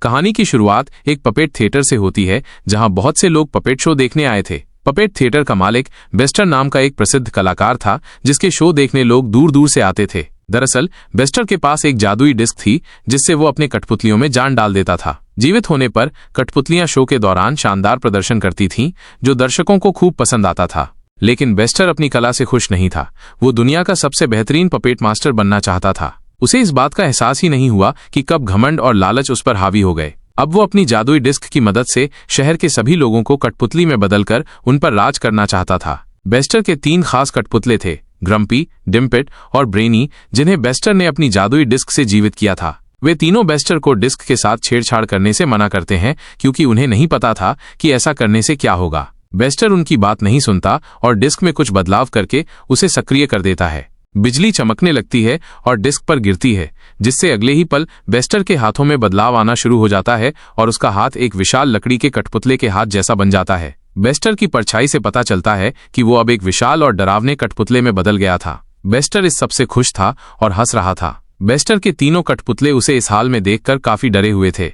कहानी की शुरुआत एक पपेट थिएटर से होती है जहां बहुत से लोग पपेट शो देखने आए थे। पपेट थिएटर का मालिक बेस्टर नाम का एक प्रसिद्ध कलाकार था जिसके शो देखने लोग दूर दूर से आते थे। दरअसल बेस्टर के पास एक जादुई डिस्क थी जिससे वो अपने कठपुतलियों में जान डाल देता था। जीवित होने पर कठपुतलियां शो के दौरान शानदार प्रदर्शन करती थीं जो दर्शकों को खूब पसंद आता था। लेकिन बेस्टर अपनी कला से खुश नहीं था। वो दुनिया का सबसे बेहतरीन पपेट मास्टर बनना चाहता था। उसे इस बात का एहसास ही नहीं हुआ कि कब घमंड और लालच उस पर हावी हो गए। अब वो अपनी जादुई डिस्क की मदद से शहर के सभी लोगों को कठपुतली में बदलकर उन पर राज करना चाहता था। बेस्टर के 3 खास कठपुतले थे, ग्रम्पी, डिम्पिट और ब्रेनी, जिन्हें बेस्टर ने अपनी जादुई डिस्क से जीवित किया था। वे तीनों बेस्टर को डिस्क के साथ छेड़छाड़ करने से मना करते हैं क्योंकि उन्हें नहीं पता था कि ऐसा करने से क्या होगा। बेस्टर उनकी बात नहीं सुनता और डिस्क में कुछ बदलाव करके उसे सक्रिय कर देता है। बिजली चमकने लगती है और डिस्क पर गिरती है, जिससे अगले ही पल बेस्टर के हाथों में बदलाव आना शुरू हो जाता है और उसका हाथ एक विशाल लकड़ी के कठपुतले के हाथ जैसा बन जाता है। बेस्टर की परछाई से पता चलता है कि वो अब एक विशाल और डरावने कठपुतले में बदल गया था। बेस्टर इस सबसे खुश था और हंस रहा था। बेस्टर के तीनों कठपुतले उसे इस हाल में देखकर काफी डरे हुए थे।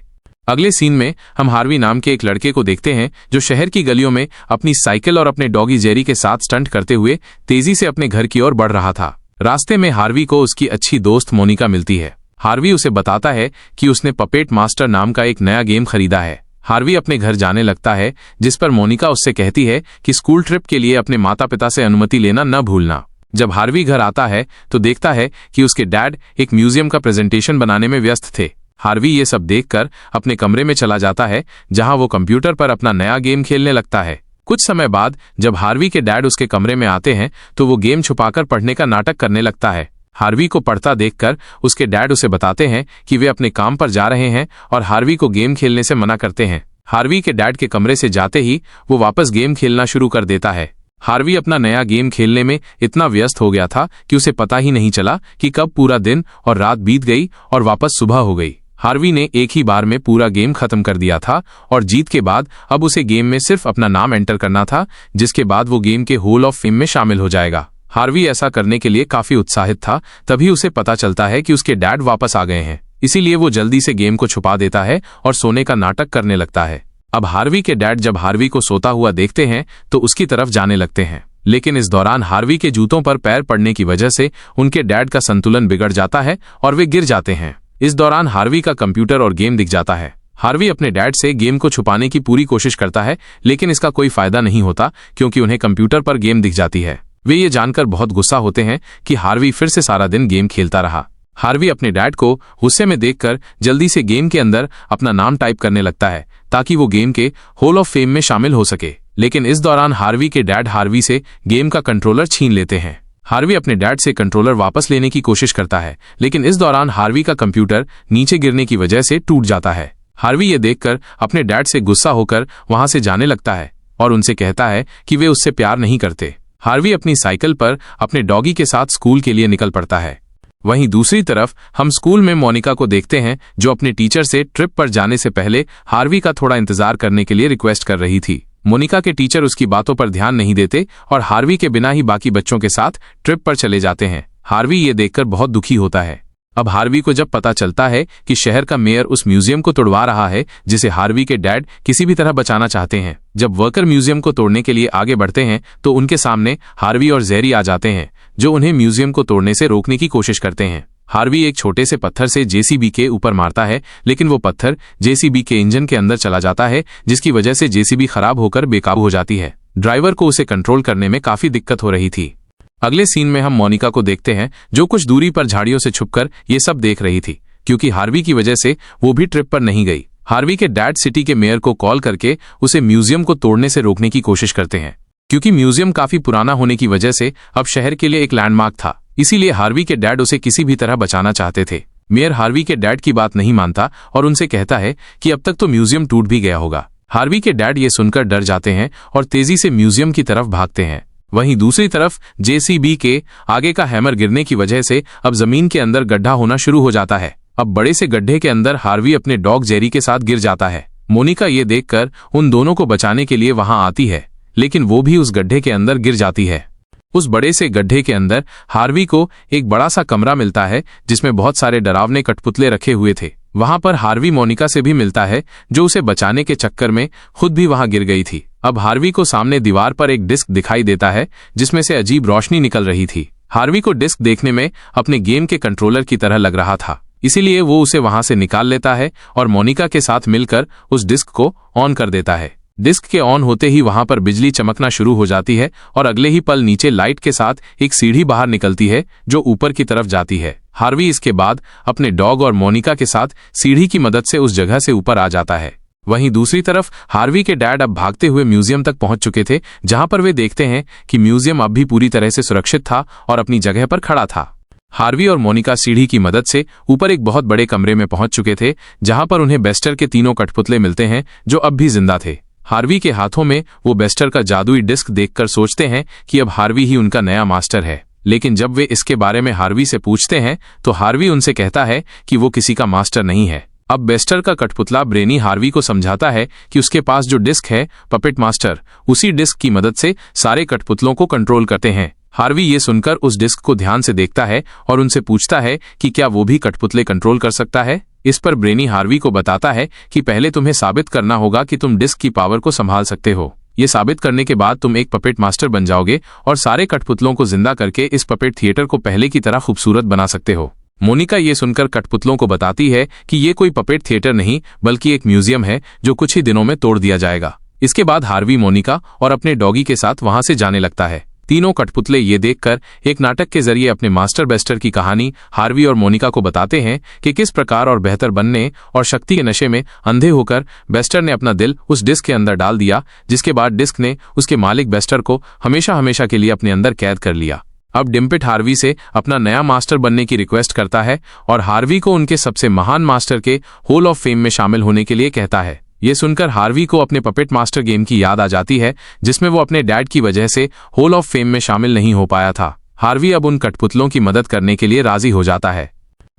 अगले सीन में हम हार्वी नाम के एक लड़के को देखते हैं जो शहर की गलियों में अपनी साइकिल और अपने डॉगी जेरी के साथ स्टंट करते हुए तेजी से अपने घर की ओर बढ़ रहा था। रास्ते में हार्वी को उसकी अच्छी दोस्त मोनिका मिलती है। हार्वी उसे बताता है कि उसने पपेट मास्टर नाम का एक नया गेम खरीदा है। हार्वी अपने घर जाने लगता है, जिस पर मोनिका उससे कहती है कि स्कूल ट्रिप के लिए अपने माता पिता से अनुमति लेना न भूलना। जब हार्वी घर आता है तो देखता है कि उसके डैड एक म्यूजियम का प्रेजेंटेशन बनाने में व्यस्त थे। हार्वी ये सब देखकर अपने कमरे में चला जाता है जहां वो कंप्यूटर पर अपना नया गेम खेलने लगता है। कुछ समय बाद जब हार्वी के डैड उसके कमरे में आते हैं तो वो गेम छुपाकर पढ़ने का नाटक करने लगता है। हार्वी को पढ़ता देखकर उसके डैड उसे बताते हैं कि वे अपने काम पर जा रहे हैं और हार्वी को गेम खेलने से मना करते हैं। हार्वी के डैड के कमरे से जाते ही वो वापस गेम खेलना शुरू कर देता है। हार्वी अपना नया गेम खेलने में इतना व्यस्त हो गया था कि उसे पता ही नहीं चला कि कब पूरा दिन और रात बीत गई और वापस सुबह हो गई। हार्वी ने एक ही बार में पूरा गेम खत्म कर दिया था और जीत के बाद अब उसे गेम में सिर्फ अपना नाम एंटर करना था, जिसके बाद वो गेम के हॉल ऑफ फेम में शामिल हो जाएगा। हार्वी ऐसा करने के लिए काफी उत्साहित था। तभी उसे पता चलता है कि उसके डैड वापस आ गए हैं। इसीलिए वो जल्दी से गेम को छुपा देता है और सोने का नाटक करने लगता है। अब हार्वी के डैड जब हार्वी को सोता हुआ देखते हैं तो उसकी तरफ जाने लगते हैं, लेकिन इस दौरान हार्वी के जूतों पर पैर पड़ने की वजह से उनके डैड का संतुलन बिगड़ जाता है और वे गिर जाते हैं। इस दौरान हार्वी का कंप्यूटर और गेम दिख जाता है। हार्वी अपने डैड से गेम को छुपाने की पूरी कोशिश करता है, लेकिन इसका कोई फायदा नहीं होता क्योंकि उन्हें कंप्यूटर पर गेम दिख जाती है। वे ये जानकर बहुत गुस्सा होते हैं कि हार्वी फिर से सारा दिन गेम खेलता रहा। हार्वी अपने डैड को गुस्से में देखकर जल्दी से गेम के अंदर अपना नाम टाइप करने लगता है ताकि वो गेम के हॉल ऑफ फेम में शामिल हो सके। लेकिन इस दौरान हार्वी के डैड हार्वी से गेम का कंट्रोलर छीन लेते हैं। हार्वी अपने डैड से कंट्रोलर वापस लेने की कोशिश करता है, लेकिन इस दौरान हार्वी का कंप्यूटर नीचे गिरने की वजह से टूट जाता है। हार्वी ये देखकर अपने डैड से गुस्सा होकर वहां से जाने लगता है और उनसे कहता है कि वे उससे प्यार नहीं करते। हार्वी अपनी साइकिल पर अपने डॉगी के साथ स्कूल के लिए निकल पड़ता है। वहीं दूसरी तरफ हम स्कूल में मोनिका को देखते हैं जो अपने टीचर से ट्रिप पर जाने से पहले हार्वी का थोड़ा इंतजार करने के लिए रिक्वेस्ट कर रही थी। मोनिका के टीचर उसकी बातों पर ध्यान नहीं देते और हार्वी के बिना ही बाकी बच्चों के साथ ट्रिप पर चले जाते हैं। हार्वी ये देखकर बहुत दुखी होता है। अब हार्वी को जब पता चलता है कि शहर का मेयर उस म्यूजियम को तोड़वा रहा है जिसे हार्वी के डैड किसी भी तरह बचाना चाहते हैं। जब वर्कर म्यूजियम को तोड़ने के लिए आगे बढ़ते हैं तो उनके सामने हार्वी और जेरी आ जाते हैं जो उन्हें म्यूजियम को तोड़ने से रोकने की कोशिश करते हैं। हार्वी एक छोटे से पत्थर से जेसीबी के ऊपर मारता है, लेकिन वो पत्थर जेसीबी के इंजन के अंदर चला जाता है, जिसकी वजह से जेसीबी खराब होकर बेकाबू हो जाती है। ड्राइवर को उसे कंट्रोल करने में काफी दिक्कत हो रही थी। अगले सीन में हम मोनिका को देखते हैं जो कुछ दूरी पर झाड़ियों से छुपकर ये सब देख रही थी, क्योंकि हार्वी की वजह से वो भी ट्रिप पर नहीं गई। हार्वी के डैड सिटी के मेयर को कॉल करके उसे म्यूजियम को तोड़ने से रोकने की कोशिश करते हैं, क्योंकि म्यूजियम काफी पुराना होने की वजह से अब शहर के लिए एक लैंडमार्क था। इसीलिए हार्वी के डैड उसे किसी भी तरह बचाना चाहते थे। मेयर हार्वी के डैड की बात नहीं मानता और उनसे कहता है कि अब तक तो म्यूजियम टूट भी गया होगा। हार्वी के डैड ये सुनकर डर जाते हैं और तेजी से म्यूजियम की तरफ भागते हैं। वहीं दूसरी तरफ जेसीबी के आगे का हैमर गिरने की वजह से अब जमीन के अंदर गड्ढा होना शुरू हो जाता है। अब बड़े से गड्ढे के अंदर हार्वी अपने डॉग जेरी के साथ गिर जाता है। मोनिका ये देखकर उन दोनों को बचाने के लिए वहां आती है, लेकिन वो भी उस गड्ढे के अंदर गिर जाती है। उस बड़े से गड्ढे के अंदर हार्वी को एक बड़ा सा कमरा मिलता है जिसमें बहुत सारे डरावने कठपुतले रखे हुए थे। वहां पर हार्वी मोनिका से भी मिलता है, जो उसे बचाने के चक्कर में खुद भी वहां गिर गई थी। अब हार्वी को सामने दीवार पर एक डिस्क दिखाई देता है जिसमें से अजीब रोशनी निकल रही थी। हार्वी को डिस्क देखने में अपने गेम के कंट्रोलर की तरह लग रहा था, इसीलिए वो उसे वहां से निकाल लेता है और मोनिका के साथ मिलकर उस डिस्क को ऑन कर देता है। डिस्क के ऑन होते ही वहां पर बिजली चमकना शुरू हो जाती है और अगले ही पल नीचे लाइट के साथ एक सीढ़ी बाहर निकलती है जो ऊपर की तरफ जाती है। हार्वी इसके बाद अपने डॉग और मोनिका के साथ सीढ़ी की मदद से उस जगह से ऊपर आ जाता है। वहीं दूसरी तरफ हार्वी के डैड अब भागते हुए म्यूजियम तक पहुंच चुके थे, जहां पर वे देखते हैं कि म्यूजियम अब भी पूरी तरह से सुरक्षित था और अपनी जगह पर खड़ा था। हार्वी और मोनिका सीढ़ी की मदद से ऊपर एक बहुत बड़े कमरे में पहुंच चुके थे, जहां पर उन्हें बेस्टर के तीनों कठपुतले मिलते हैं जो अब भी जिंदा थे। हार्वी के हाथों में वो बेस्टर का जादुई डिस्क देखकर सोचते हैं कि अब हार्वी ही उनका नया मास्टर है, लेकिन जब वे इसके बारे में हार्वी से पूछते हैं तो हार्वी उनसे कहता है कि वो किसी का मास्टर नहीं है। अब बेस्टर का कठपुतला ब्रेनी हार्वी को समझाता है कि उसके पास जो डिस्क है पपेट मास्टर, उसी डिस्क की मदद से सारे कठपुतलों को कंट्रोल करते हैं। हार्वी ये सुनकर उस डिस्क को ध्यान से देखता है और उनसे पूछता है कि क्या वो भी कठपुतले कंट्रोल कर सकता है। इस पर ब्रेनी हार्वी को बताता है कि पहले तुम्हें साबित करना होगा कि तुम डिस्क की पावर को संभाल सकते हो। ये साबित करने के बाद तुम एक पपेट मास्टर बन जाओगे और सारे कठपुतलों को जिंदा करके इस पपेट थिएटर को पहले की तरह खूबसूरत बना सकते हो। मोनिका ये सुनकर कठपुतलों को बताती है कि ये कोई पपेट थिएटर नहीं बल्कि एक म्यूजियम है जो कुछ ही दिनों में तोड़ दिया जाएगा। इसके बाद हार्वी मोनिका और अपने डॉगी के साथ वहां से जाने लगता है। तीनों कठपुतले ये देखकर एक नाटक के जरिए अपने मास्टर बेस्टर की कहानी हार्वी और मोनिका को बताते हैं कि किस प्रकार और बेहतर बनने और शक्ति के नशे में अंधे होकर बेस्टर ने अपना दिल उस डिस्क के अंदर डाल दिया, जिसके बाद डिस्क ने उसके मालिक बेस्टर को हमेशा हमेशा के लिए अपने अंदर कैद कर लिया। अब डिम्पिट हार्वी से अपना नया मास्टर बनने की रिक्वेस्ट करता है और हार्वी को उनके सबसे महान मास्टर के हॉल ऑफ फेम में शामिल होने के लिए कहता है। ये सुनकर हार्वी को अपने पपेट मास्टर गेम की याद आ जाती है, जिसमें वो अपने डैड की वजह से हॉल ऑफ फेम में शामिल नहीं हो पाया था। हार्वी अब उन कठपुतलों की मदद करने के लिए राजी हो जाता है।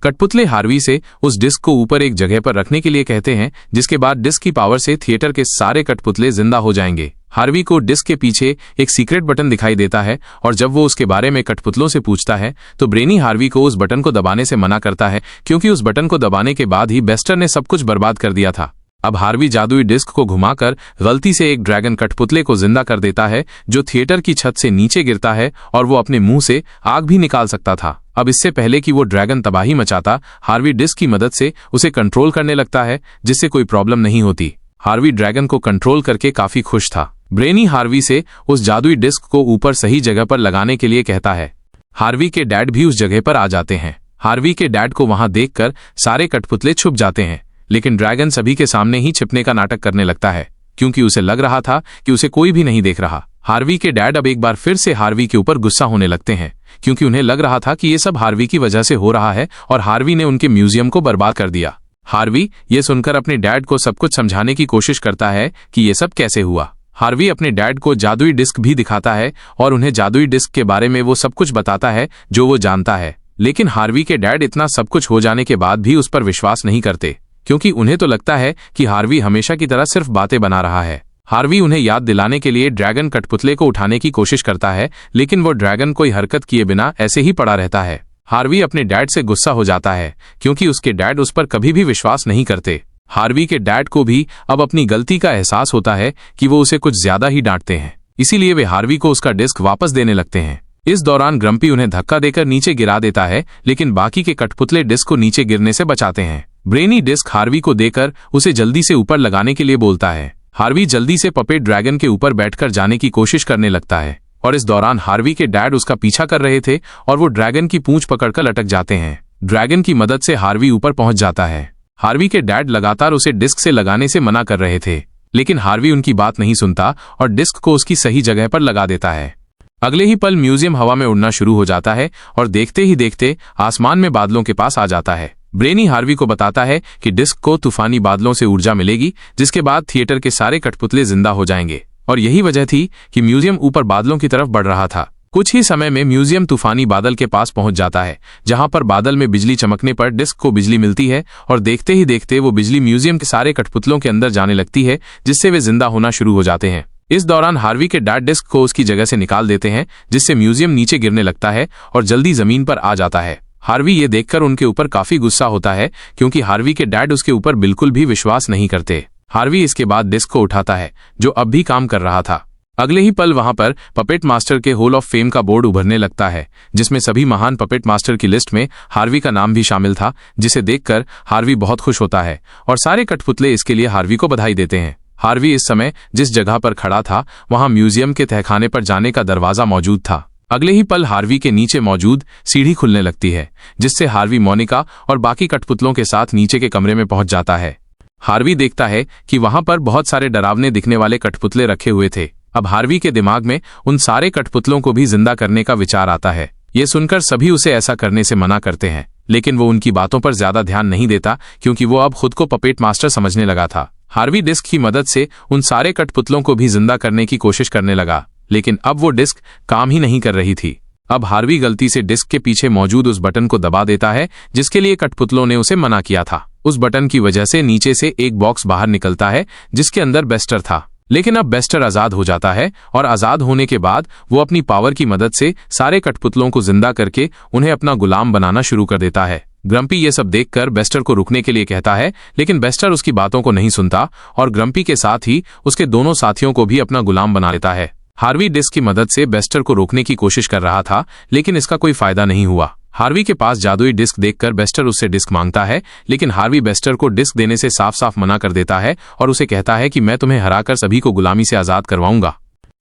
कठपुतले हार्वी से उस डिस्क को ऊपर एक जगह पर रखने के लिए कहते हैं, जिसके बाद डिस्क की पावर से थिएटर के सारे कठपुतले जिंदा हो जाएंगे। हार्वी को डिस्क के पीछे एक सीक्रेट बटन दिखाई देता है और जब वो उसके बारे में कठपुतलों से पूछता है तो ब्रेनी हार्वी को उस बटन को दबाने से मना करता है, क्योंकि उस बटन को दबाने के बाद ही बेस्टर ने सब कुछ बर्बाद कर दिया था। अब हार्वी जादुई डिस्क को घुमाकर गलती से एक ड्रैगन कठपुतले को जिंदा कर देता है जो थिएटर की छत से नीचे गिरता है और वो अपने मुंह से आग भी निकाल सकता था। अब इससे पहले कि वो ड्रैगन तबाही मचाता, हार्वी डिस्क की मदद से उसे कंट्रोल करने लगता है, जिससे कोई प्रॉब्लम नहीं होती। हार्वी ड्रैगन को कंट्रोल करके काफी खुश था। ब्रेनी हार्वी से उस जादुई डिस्क को ऊपर सही जगह पर लगाने के लिए कहता है। हार्वी के डैड भी उस जगह पर आ जाते हैं। हार्वी के डैड को वहां देखकर सारे कठपुतले छुप जाते हैं, लेकिन ड्रैगन सभी के सामने ही छिपने का नाटक करने लगता है, क्योंकि उसे लग रहा था कि उसे कोई भी नहीं देख रहा। हार्वी के डैड अब एक बार फिर से हार्वी के ऊपर गुस्सा होने लगते हैं, क्योंकि उन्हें लग रहा था कि ये सब हार्वी की वजह से हो रहा है और हार्वी ने उनके म्यूजियम को बर्बाद कर दिया। हार्वी ये सुनकर अपने डैड को सब कुछ समझाने की कोशिश करता है कि ये सब कैसे हुआ। हार्वी अपने डैड को जादुई डिस्क भी दिखाता है और उन्हें जादुई डिस्क के बारे में वो सब कुछ बताता है जो वो जानता है, लेकिन हार्वी के डैड इतना सब कुछ हो जाने के बाद भी उस पर विश्वास नहीं करते, क्योंकि उन्हें तो लगता है कि हार्वी हमेशा की तरह सिर्फ बातें बना रहा है। हार्वी उन्हें याद दिलाने के लिए ड्रैगन कठपुतले को उठाने की कोशिश करता है, लेकिन वो ड्रैगन कोई हरकत किए बिना ऐसे ही पड़ा रहता है। हार्वी अपने डैड से गुस्सा हो जाता है, क्योंकि उसके डैड उस पर कभी भी विश्वास नहीं करते। हार्वी के डैड को भी अब अपनी गलती का एहसास होता है कि वो उसे कुछ ज्यादा ही डांटते हैं, इसीलिए वे हार्वी को उसका डिस्क वापस देने लगते हैं। इस दौरान ग्रम्पी उन्हें धक्का देकर नीचे गिरा देता है, लेकिन बाकी के कठपुतले डिस्क को नीचे गिरने से बचाते हैं। ब्रेनी डिस्क हार्वी को देकर उसे जल्दी से ऊपर लगाने के लिए बोलता है। हार्वी जल्दी से पपेट ड्रैगन के ऊपर बैठकर जाने की कोशिश करने लगता है और इस दौरान हार्वी के डैड उसका पीछा कर रहे थे और वो ड्रैगन की पूंछ पकड़कर लटक जाते हैं। ड्रैगन की मदद से हार्वी ऊपर पहुंच जाता है। हार्वी के डैड लगातार उसे डिस्क से लगाने से मना कर रहे थे, लेकिन हार्वी उनकी बात नहीं सुनता और डिस्क को उसकी सही जगह पर लगा देता है। अगले ही पल म्यूजियम हवा में उड़ना शुरू हो जाता है और देखते ही देखते आसमान में बादलों के पास आ जाता है। ब्रेनी हार्वी को बताता है कि डिस्क को तूफानी बादलों से ऊर्जा मिलेगी, जिसके बाद थिएटर के सारे कठपुतले जिंदा हो जाएंगे, और यही वजह थी कि म्यूजियम ऊपर बादलों की तरफ बढ़ रहा था। कुछ ही समय में म्यूजियम तूफानी बादल के पास पहुंच जाता है, जहां पर बादल में बिजली चमकने पर डिस्क को बिजली मिलती है और देखते ही देखते वो बिजली म्यूजियम के सारे कठपुतलों के अंदर जाने लगती है, जिससे वे जिंदा होना शुरू हो जाते हैं। इस दौरान हार्वी के डैड डिस्क को उसकी जगह से निकाल देते हैं, जिससे म्यूजियम नीचे गिरने लगता है और जल्दी जमीन पर आ जाता है। हार्वी ये देखकर उनके ऊपर काफी गुस्सा होता है क्योंकि हार्वी के डैड उसके ऊपर बिल्कुल भी विश्वास नहीं करते। हार्वी इसके बाद डिस्क को उठाता है जो अब भी काम कर रहा था। अगले ही पल वहां पर पपेट मास्टर के हॉल ऑफ फेम का बोर्ड उभरने लगता है जिसमें सभी महान पपेट मास्टर की लिस्ट में हार्वी का नाम भी शामिल था, जिसे देखकर हार्वी बहुत खुश होता है और सारे कठपुतले इसके लिए हार्वी को बधाई देते हैं। हार्वी इस समय जिस जगह पर खड़ा था वहां म्यूजियम के तहखाने पर जाने का दरवाजा मौजूद था। अगले ही पल हार्वी के नीचे मौजूद सीढ़ी खुलने लगती है जिससे हार्वी मोनिका और बाकी कठपुतलों के साथ नीचे के कमरे में पहुंच जाता है। हार्वी देखता है कि वहां पर बहुत सारे डरावने दिखने वाले कठपुतले रखे हुए थे। अब हार्वी के दिमाग में उन सारे कठपुतलों को भी जिंदा करने का विचार आता है। ये सुनकर सभी उसे ऐसा करने से मना करते हैं, लेकिन वो उनकी बातों पर ज्यादा ध्यान नहीं देता क्योंकि वो अब खुद को पपेट मास्टर समझने लगा था। हार्वी डिस्क की मदद से उन सारे कठपुतलों को भी जिंदा करने की कोशिश करने लगा, लेकिन अब वो डिस्क काम ही नहीं कर रही थी। अब हार्वी गलती से डिस्क के पीछे मौजूद उस बटन को दबा देता है जिसके लिए कठपुतलों ने उसे मना किया था। उस बटन की वजह से नीचे से एक बॉक्स बाहर निकलता है जिसके अंदर बेस्टर था, लेकिन अब बेस्टर आजाद हो जाता है और आजाद होने के बाद वो अपनी पावर की मदद से सारे कठपुतलों को जिंदा करके उन्हें अपना गुलाम बनाना शुरू कर देता है। ग्रम्पी ये सब देखकर बेस्टर को रुकने के लिए कहता है, लेकिन बेस्टर उसकी बातों को नहीं सुनता और ग्रम्पी के साथ ही उसके दोनों साथियों को भी अपना गुलाम बना लेता है। हार्वी डिस्क की मदद से बेस्टर को रोकने की कोशिश कर रहा था, लेकिन इसका कोई फायदा नहीं हुआ। हार्वी के पास जादुई डिस्क देखकर बेस्टर उससे डिस्क मांगता है, लेकिन हार्वी बेस्टर को डिस्क देने से साफ साफ मना कर देता है और उसे कहता है कि मैं तुम्हें हराकर सभी को गुलामी से आजाद करवाऊंगा।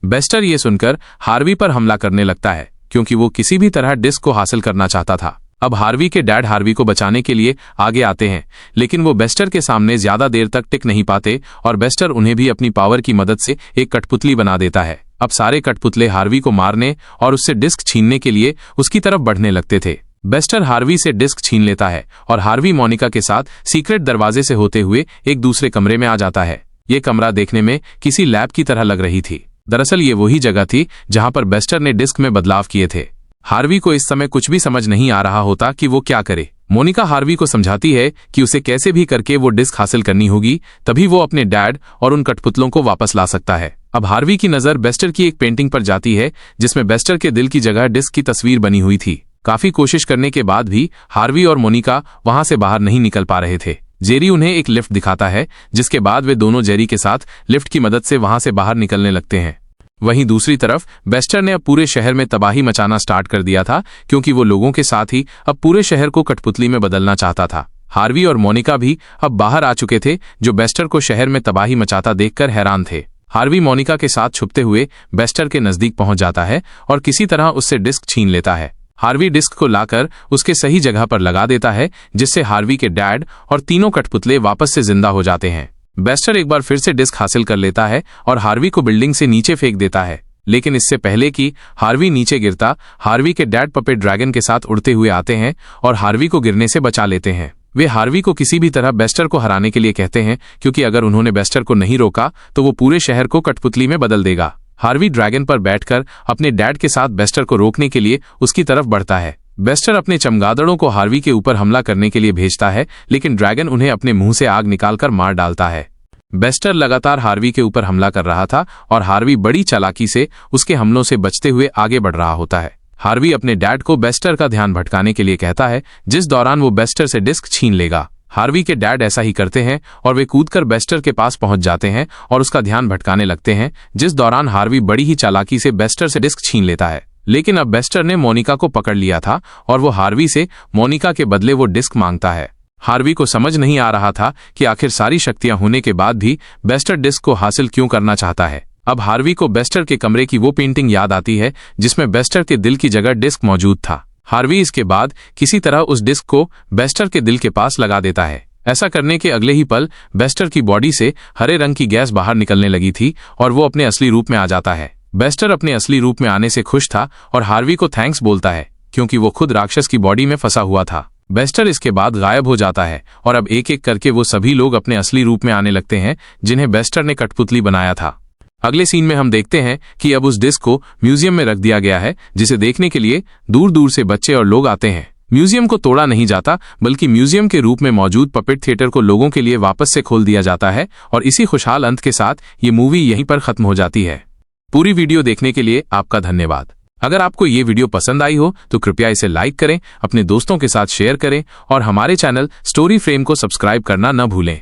बेस्टर ये सुनकर हार्वी पर हमला करने लगता है क्योंकि वो किसी भी तरह डिस्क को हासिल करना चाहता था। अब हार्वी के डैड हार्वी को बचाने के लिए आगे आते हैं, लेकिन वो बेस्टर के सामने ज्यादा देर तक टिक नहीं पाते और बेस्टर उन्हें भी अपनी पावर की मदद से एक कठपुतली बना देता है। अब सारे कठपुतले हार्वी को मारने और उससे डिस्क छीनने के लिए उसकी तरफ बढ़ने लगते थे। बेस्टर हार्वी से डिस्क छीन लेता है और हार्वी मोनिका के साथ सीक्रेट दरवाजे से होते हुए एक दूसरे कमरे में आ जाता है। ये कमरा देखने में किसी लैब की तरह लग रही थी। दरअसल ये वही जगह थी जहां पर बेस्टर ने डिस्क में बदलाव किए थे। हार्वी को इस समय कुछ भी समझ नहीं आ रहा होता कि वो क्या करे। मोनिका हार्वी को समझाती है कि उसे कैसे भी करके वो डिस्क हासिल करनी होगी, तभी वो अपने डैड और उन कठपुतलों को वापस ला सकता है। अब हार्वी की नजर बेस्टर की एक पेंटिंग पर जाती है जिसमें बेस्टर के दिल की जगह डिस्क की तस्वीर बनी हुई थी। काफी कोशिश करने के बाद भी हार्वी और मोनिका वहां से बाहर नहीं निकल पा रहे थे। जेरी उन्हें एक लिफ्ट दिखाता है जिसके बाद वे दोनों जेरी के साथ लिफ्ट की मदद से वहां से बाहर निकलने लगते हैं। वहीं दूसरी तरफ बेस्टर ने अब पूरे शहर में तबाही मचाना स्टार्ट कर दिया था क्योंकि वो लोगों के साथ ही अब पूरे शहर को कठपुतली में बदलना चाहता था। हार्वी और मोनिका भी अब बाहर आ चुके थे जो बेस्टर को शहर में तबाही मचाता देखकर हैरान थे। हार्वी मोनिका के साथ छुपते हुए बेस्टर के नजदीक पहुंच जाता है और किसी तरह उससे डिस्क छीन लेता है। हार्वी डिस्क को लाकर उसके सही जगह पर लगा देता है जिससे हार्वी के डैड और तीनों कठपुतले वापस से जिंदा हो जाते हैं। बेस्टर एक बार फिर से डिस्क हासिल कर लेता है और हार्वी को बिल्डिंग से नीचे फेंक देता है, लेकिन इससे पहले कि हार्वी नीचे गिरता, हार्वी के डैड पपेट ड्रैगन के साथ उड़ते हुए आते हैं और हार्वी को गिरने से बचा लेते हैं। वे हार्वी को किसी भी तरह बेस्टर को हराने के लिए कहते हैं क्योंकि अगर उन्होंने बेस्टर को नहीं रोका तो वो पूरे शहर को कठपुतली में बदल देगा। हार्वी ड्रैगन पर बैठकर अपने डैड के साथ बेस्टर को रोकने के लिए उसकी तरफ बढ़ता है। बेस्टर अपने चमगादड़ों को हार्वी के ऊपर हमला करने के लिए भेजता है, लेकिन ड्रैगन उन्हें अपने मुंह से आग निकालकर मार डालता है। बेस्टर लगातार हार्वी के ऊपर हमला कर रहा था और हार्वी बड़ी चालाकी से उसके हमलों से बचते हुए आगे बढ़ रहा होता है। हार्वी अपने डैड को बेस्टर का ध्यान भटकाने के लिए कहता है, जिस दौरान वो बेस्टर से डिस्क छीन लेगा। हार्वी के डैड ऐसा ही करते हैं और वे कूदकर बेस्टर के पास पहुंच जाते हैं और उसका ध्यान भटकाने लगते हैं, जिस दौरान हार्वी बड़ी ही चालाकी से बेस्टर से डिस्क छीन लेता है। लेकिन अब बेस्टर ने मोनिका को पकड़ लिया था और वो हार्वी से मोनिका के बदले वो डिस्क मांगता है। हार्वी को समझ नहीं आ रहा था कि आखिर सारी शक्तियां होने के बाद भी बेस्टर डिस्क को हासिल क्यों करना चाहता है। अब हार्वी को बेस्टर के कमरे की वो पेंटिंग याद आती है जिसमें बेस्टर के दिल की जगह डिस्क मौजूद था। हार्वी इसके बाद किसी तरह उस डिस्क को बेस्टर के दिल के पास लगा देता है। ऐसा करने के अगले ही पल बेस्टर की बॉडी से हरे रंग की गैस बाहर निकलने लगी थी और वो अपने असली रूप में आ जाता है। बेस्टर अपने असली रूप में आने से खुश था और हार्वी को थैंक्स बोलता है क्योंकि वो खुद राक्षस की बॉडी में फंसा हुआ था। बेस्टर इसके बाद गायब हो जाता है और अब एक एक करके वो सभी लोग अपने असली रूप में आने लगते हैं जिन्हें बेस्टर ने कठपुतली बनाया था। अगले सीन में हम देखते हैं कि अब उस डिस्क को म्यूजियम में रख दिया गया है, जिसे देखने के लिए दूर दूर से बच्चे और लोग आते हैं। म्यूजियम को तोड़ा नहीं जाता, बल्कि म्यूजियम के रूप में मौजूद पपेट थिएटर को लोगों के लिए वापस से खोल दिया जाता है और इसी खुशहाल अंत के साथ ये मूवी यहीं पर खत्म हो जाती है। पूरी वीडियो देखने के लिए आपका धन्यवाद। अगर आपको ये वीडियो पसंद आई हो तो कृपया इसे लाइक करें, अपने दोस्तों के साथ शेयर करें और हमारे चैनल स्टोरी फ्रेम को सब्सक्राइब करना न भूलें।